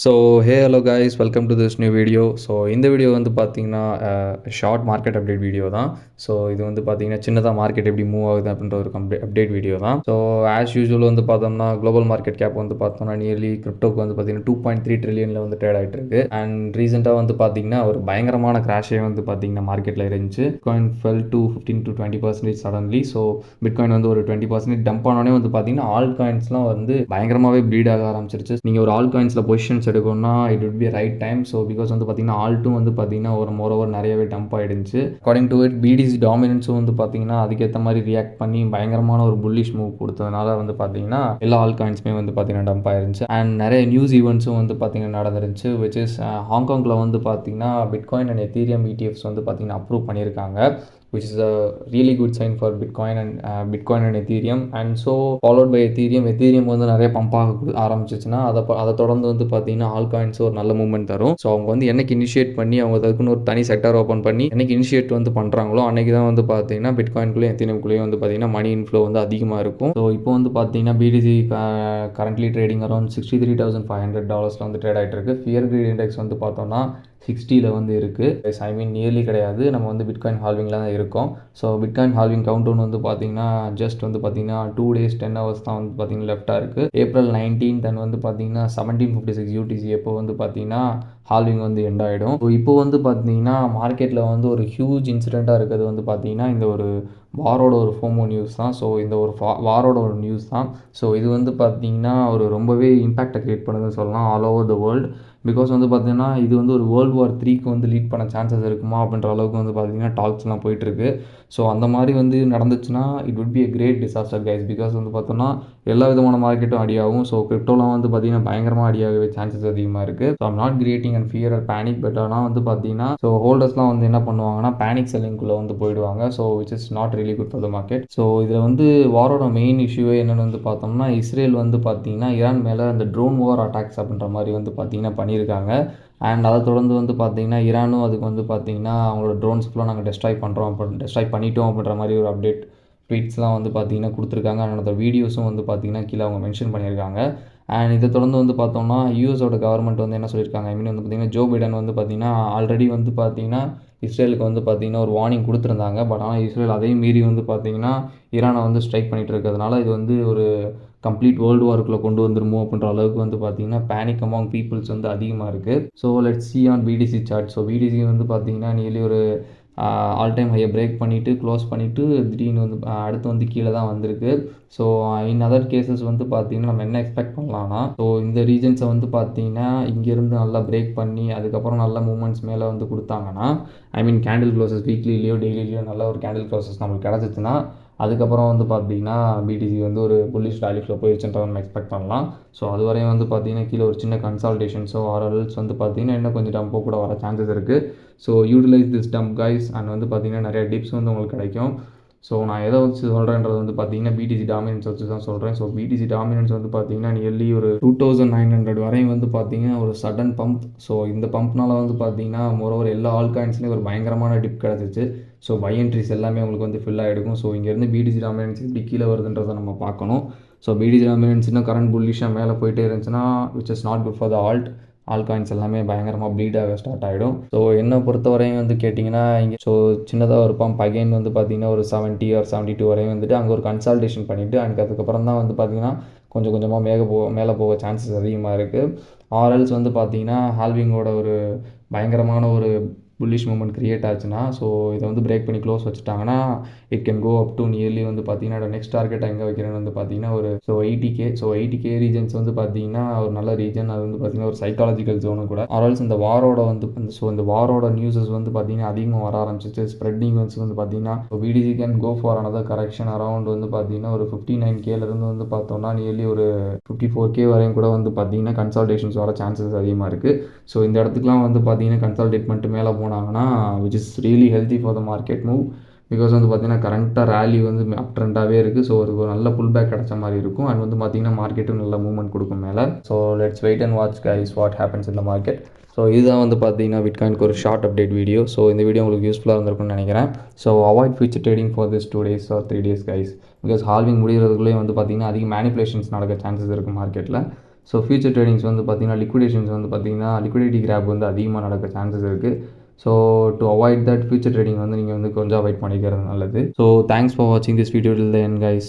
So hello guys, welcome to this new video. So இந்த video வந்து பார்த்தீங்கன்னா short market update video தான். So இது வந்து பார்த்தீங்கன்னா சின்னதாக மார்க்கெட் எப்படி மூவ் ஆகுது அப்படின்ற ஒரு அப்டேட் வீடியோ தான். ஸோ ஆஸ் யூஸ்வல் வந்து பார்த்தோம்னா குளோபல் மார்க்கெட் கேப் வந்து பார்த்தோம்னா நியர்லி கிரிப்டோக்கு வந்து பார்த்தீங்கன்னா 2.3 ட்ரில்லியனில் வந்து ட்ரேட் ஆகிட்டு இருக்கு. அண்ட் ரீசெண்டாக வந்து பார்த்தீங்கன்னா ஒரு பயங்கரமான கிராஷே வந்து பார்த்தீங்கன்னா மார்க்கெட்டில் இருந்துச்சு. Bitcoin fell to 15 to 20% suddenly. So bitcoin வந்து ஒரு 20% டம்ப் ஆனோடனே வந்து பார்த்தீங்கன்னா ஆல் காயின்ஸ்லாம் வந்து பயங்கரமாகவே ப்ளீட் ஆக ஆரம்பிச்சிருச்சு. நீங்கள் ஒரு ஆல் காயின்ஸில் பொசிஷன்ஸ் எடுக்கணும்னா it would B right time. So because வந்து பார்த்தீங்கன்னா ஆல்ட்டும் வந்து பார்த்தீங்கன்னா ஒரு மோரோவர் நிறையவே டம்ப் ஆகிடுச்சு. அக்கார்டிங் டு இட் பிடிசி டாமினன்ஸும் வந்து பார்த்தீங்கன்னா அதுக்கேற்ற மாதிரி ரியாக்ட் பண்ணி பயங்கரமான ஒரு புல்லிஷ் மூவ் கொடுத்ததுனால வந்து பார்த்தீங்கன்னா எல்லா ஆல் காயின்ஸுமே வந்து பார்த்தீங்கன்னா டம்ப் ஆயிருந்துச்சு. அண்ட் நிறைய நியூஸ் ஈவெண்ட்ஸும் வந்து பார்த்தீங்கன்னா நடந்துருந்துச்சு. விச் இஸ் ஹாங்காங்கில் வந்து பார்த்தீங்கன்னா பிட்காயின் அண்ட் எத்தீரியம் இடிஎஃப்ஸ் வந்து பார்த்தீங்கன்னா அப்ரூவ் பண்ணியிருக்காங்க. which is a really good sign for Bitcoin and Ethereum. And so followed by Ethereum வந்து நிறைய பம்ப் ஆக ஆரம்பிச்சிச்சுன்னா அதை தொடர்ந்து வந்து பார்த்தீங்கன்னா ஆல் காயின்ஸ் ஒரு நல்ல மூவ்மெண்ட் தரும். ஸோ அவங்க வந்து என்னைக்கு இனிஷியேட் பண்ணி அவங்க அதுக்குன்னு ஒரு தனி செக்டர் ஓப்பன் பண்ணி என்னைக்கு இனிஷியேட் வந்து பண்ணுறாங்களோ அன்றைக்கி தான் வந்து பார்த்தீங்கன்னா பிட்காயின்குள்ளேயும் எத்தீரியம்குள்ளேயும் வந்து பார்த்தீங்கன்னா மணி இன்ஃப்ளோ வந்து அதிகமாக இருக்கும். ஸோ இப்போ வந்து பார்த்தீங்கன்னா பிடிசி கரண்ட்லி ட்ரேடிங் அரௌண்ட் $63,500 வந்து ட்ரேட் ஆகிட்டு இருக்கு. ஃபியர் கிரீட் இண்டெக்ஸ் வந்து பார்த்தோம்னா 60 வந்து இருக்குது. ஐ மீன் நியர்லி கிடையாது, நம்ம வந்து பிட்காயின் ஹால்விங்கில் தான் இருக்கோம். So bitcoin halving countdown வந்து பார்த்தீங்கன்னா ஜஸ்ட் வந்து பார்த்தீங்கன்னா 2 days 10 hours தான் வந்து பார்த்தீங்கன்னா லெஃப்டாக இருக்குது. April 19 தென் வந்து பார்த்தீங்கன்னா 1756 யூடிசி எப்போ வந்து பார்த்தீங்கன்னா ஹால்விங் வந்து எண்ட் ஆகிடும். ஸோ இப்போ வந்து பார்த்தீங்கன்னா மார்க்கெட்டில் வந்து ஒரு ஹியூஜ் இன்சிடெண்ட்டாக இருக்கிறது வந்து பார்த்தீங்கன்னா இந்த ஒரு வாரோட ஒரு ஃபோமோ நியூஸ் தான். ஸோ இந்த ஒரு வாரோட ஒரு நியூஸ் தான். ஸோ இது வந்து பார்த்தீங்கன்னா ஒரு ரொம்பவே இம்பாக்டை க்ரியேட் பண்ணுதுன்னு சொல்லலாம் all over the world. Because வந்து பார்த்தீங்கன்னா இது வந்து ஒரு World War 3க்கு வந்து லீட் பண்ண சான்சஸ் இருக்குமா அப்படின்ற அளவுக்கு வந்து பார்த்தீங்கன்னா டாக்ஸ்லாம் போயிட்டுருக்கு. ஸோ அந்த மாதிரி வந்து நடந்துச்சுன்னா it would be a great disaster guys. Because வந்து பார்த்தோன்னா எல்லா விதமான மார்க்கெட்டும் அடியாகும். ஸோ கிரிப்டோலாம் வந்து பார்த்தீங்கன்னா பயங்கரமாக அடியாகவே சான்சஸ் அதிகமாக இருக்குது. So I'm not creating and fear and panic. But ஆனால் வந்து பார்த்தீங்கன்னா ஸோ ஹோல்டர்ஸ்லாம் வந்து என்ன பண்ணுவாங்கன்னா பேனிக் செல்லிங்குள்ளே வந்து போயிடுவாங்க. So which is not really good for the market. So இதில் வந்து வாரோட மெயின் இஷ்யூவே என்னென்னு வந்து பார்த்தோம்னா இஸ்ரேல் வந்து பார்த்தீங்கன்னா ஈரான் மேலே அந்த ட்ரோன் வார் அட்டாக்ஸ் அப்படின்ற மாதிரி வந்து பார்த்தீங்கன்னா பண்ணியிருக்காங்க. அண்ட் அதை தொடர்ந்து வந்து பார்த்தீங்கன்னா ஈரானும் அதுக்கு வந்து பார்த்தீங்கன்னா அவங்களோட ட்ரோன்ஸ் ஃபுல்லாக நாங்கள் டெஸ்ட்ராய் பண்ணிட்டோம் அப்படின்ற மாதிரி ஒரு அப்டேட் ட்வீட்ஸ்லாம் வந்து பார்த்தீங்கன்னா கொடுத்துருக்காங்க. அதனோட வீடியோஸும் வந்து பார்த்தீங்கன்னா கீழே அவங்க மென்ஷன் பண்ணியிருக்காங்க. அண்ட் இதை தொடர்ந்து வந்து பார்த்தோம்னா யூஎஸோட கவர்மெண்ட் வந்து என்ன சொல்லியிருக்காங்க, ஐ மீன் வந்து பார்த்தீங்கன்னா ஜோ பைடன் வந்து பார்த்தீங்கன்னா ஆல்ரெடி வந்து பார்த்தீங்கன்னா இஸ்ரேலுக்கு வந்து பார்த்தீங்கன்னா ஒரு வார்னிங் கொடுத்துருந்தாங்க. பட் ஆனால் இஸ்ரேல் அதையும் மீறி வந்து பார்த்தீங்கன்னா ஈரானை வந்து ஸ்ட்ரைக் பண்ணிகிட்டு இருக்கிறதுனால இது வந்து ஒரு கம்ப்ளீட் வேர்ல்டு வார்க்குள்ளே கொண்டு வந்துருமோ அப்படின்ற அளவுக்கு வந்து பார்த்தீங்கன்னா பேனிக் அமாங் பீப்புள்ஸ் வந்து அதிகமாக இருக்குது. So let's see on BTC chart. So BTC வந்து பார்த்தீங்கன்னா நியர்லி ஒரு ஆல் டைம் ஹையை பிரேக் பண்ணிவிட்டு க்ளோஸ் பண்ணிவிட்டு திடீர்னு வந்து அடுத்து வந்து கீழே தான் வந்திருக்கு. ஸோ இன் அதர் கேசஸ் வந்து பார்த்தீங்கன்னா நம்ம என்ன எக்ஸ்பெக்ட் பண்ணலாம்னா ஸோ இந்த ரீஜன்ஸை வந்து பார்த்தீங்கன்னா இங்கேருந்து நல்லா பிரேக் பண்ணி அதுக்கப்புறம் நல்ல மூமெண்ட்ஸ் மேலே வந்து கொடுத்தாங்கன்னா ஐ மீன் கேண்டில் க்ளோசஸ் வீக்லிலேயோ டெய்லிலேயோ நல்ல ஒரு கேண்டில் க்ளோசஸ் நம்மளுக்கு கிடச்சிச்சுன்னா அதுக்கப்புறம் வந்து பார்த்தீங்கன்னா பிடிசி வந்து ஒரு புல்லிஷ் வேல்யூஸில் போயிடுச்சுன்றதை நம்ம எக்ஸ்பெக்ட் பண்ணலாம். ஸோ அது வரையும் வந்து பார்த்தீங்கன்னா கீழே ஒரு சின்ன கன்சால்டேஷன்ஸோ ஆர்எல்ஸ் வந்து பார்த்தீங்கன்னா இன்னும் கொஞ்சம் டம்போ கூட வர சான்சஸ் இருக்குது. So utilise this dump guys. And வந்து பார்த்தீங்கன்னா நிறைய டிப்ஸ் வந்து உங்களுக்கு கிடைக்கும். ஸோ நான் எதை வச்சு சொல்கிறேன்றது வந்து பார்த்தீங்கன்னா பிடிசி டாமினன்ஸ் வச்சு தான் சொல்கிறேன். ஸோ பிடிசி டாமினன்ஸ் வந்து பார்த்தீங்கன்னா நியர்லி ஒரு 2900 வரையும் வந்து பார்த்தீங்கன்னா ஒரு சடன் பம்ப். ஸோ இந்த பம்ப்னால வந்து பார்த்தீங்கன்னா மோரோவர் எல்லா ஆல் காயின்ஸ்லேயும் ஒரு பயங்கரமான டிப் கிடச்சிச்சு. ஸோ பை என்ட்ரிஸ் எல்லாமே உங்களுக்கு வந்து ஃபில் ஆகிடுக்கும். ஸோ இங்கேருந்து பிடிசி டாமினன்ஸ் எப்படி கீழே வருதுன்றதை நம்ம பார்க்கணும். ஸோ பிடிசி டாமினன்ஸ் இன்னும் கரண்ட் புல்லிஷாக மேலே போயிட்டே இருந்துச்சுன்னா which is not good for the all coins எல்லாமே பயங்கரமாக ப்ளீட் ஆக ஸ்டார்ட் ஆகிடும். ஸோ என்னை பொறுத்தவரையும் வந்து கேட்டிங்கன்னா இங்கே ஸோ சின்னதாக ஒரு பம்ப் அகைன் வந்து பார்த்திங்கன்னா ஒரு 70 or 72 வரையும் வந்துட்டு அங்கே ஒரு கன்சால்டேஷன் பண்ணிவிட்டு அதுக்கப்புறம் தான் வந்து பார்த்திங்கன்னா கொஞ்சம் கொஞ்சமாக மேலே போக சான்சஸ் அதிகமாக இருக்குது. ஆர்எல்ஸ் வந்து பார்த்திங்கன்னா ஹால்விங்கோட ஒரு பயங்கரமான ஒரு புல்லிஷ் மூமெண்ட் க்ரியேட் ஆச்சுன்னா ஸோ இதை வந்து பிரேக் பண்ணி க்ளோஸ் வச்சுட்டாங்கன்னா it can go up to nearly வந்து பார்த்தீங்கன்னா நெக்ஸ்ட் டார்கெட் எங்கே வைக்கிறேன்னு வந்து பார்த்தீங்கன்னா ஒரு 80K. ஸோ 80K ரீஜன்ஸ் வந்து பார்த்தீங்கன்னா ஒரு நல்ல ரீஜன். அது வந்து பார்த்தீங்கன்னா ஒரு சைக்காலஜிக்கல் ஜோனும் கூட. ஆர்எல்ஸ் இந்த வாரோட வந்து இந்த வாரோட நியூஸஸ் வந்து பார்த்தீங்கன்னா அதிகமாக வர ஆரம்பிச்சிச்சு. ஸ்ப்ரெட்டிங் வந்து பார்த்தீங்கன்னா BTC can go for another correction around வந்து பார்த்தீங்கன்னா ஒரு 59Kலேருந்து வந்து பார்த்தோம்னா நியர்லி ஒரு 54K வரையும் கூட வந்து பார்த்தீங்கன்னா கன்சல்டேஷன்ஸ் வர சான்சஸ் அதிகமாக இருக்குது. ஸோ இந்த இடத்துக்குலாம் வந்து பார்த்தீங்கன்னா கன்சல்டேட் பண்ணிட்டு மேலே போனாங்கன்னா which is really healthy for the market move. Because வந்து பார்த்தீங்கன்னா கரண்ட்டாக ரேலி வந்து அப் ட்ரெண்டாகவே இருக்குது. ஸோ ஒரு நல்ல புல் பேக் கிடச்ச மாதிரி இருக்கும். அண்ட் வந்து பார்த்தீங்கன்னா மார்க்கெட்டும் நல்ல மூவ்மெண்ட் கொடுக்கும் மேலே. So let's wait and watch guys what happens in the market. So இதுதான் வந்து பார்த்தீங்கன்னா பிட்காயினுக்கு ஒரு ஷார்ட் அப்டேட் வீடியோ. ஸோ இந்த வீடியோ உங்களுக்கு யூஸ்ஃபுல்லாக இருந்திருக்கும்னு நினைக்கிறேன். So avoid future trading for this 2 days or 3 days guys. Because halving முடிகிறதுக்குள்ளேயே வந்து பார்த்தீங்கன்னா அதிக மேனிப்புலேஷன்ஸ் நடக்க சான்சஸ் இருக்குது மார்க்கெட்டில். ஸோ ஃபியூச்சர் ட்ரேடிங்ஸ் வந்து பார்த்திங்கன்னா லிக்விடேஷன்ஸ் வந்து பார்த்திங்கன்னா லிக்விடிட்டி கிராப் வந்து அதிகமாக நடக்க சான்சஸ் இருக்குது. So to avoid that future trading வந்து நீங்கள் வந்து கொஞ்சம் அவாய்ட் பண்ணிக்கிறது நல்லது. ஸோ தேங்க்ஸ் ஃபார் வாட்சிங் this video till the end guys.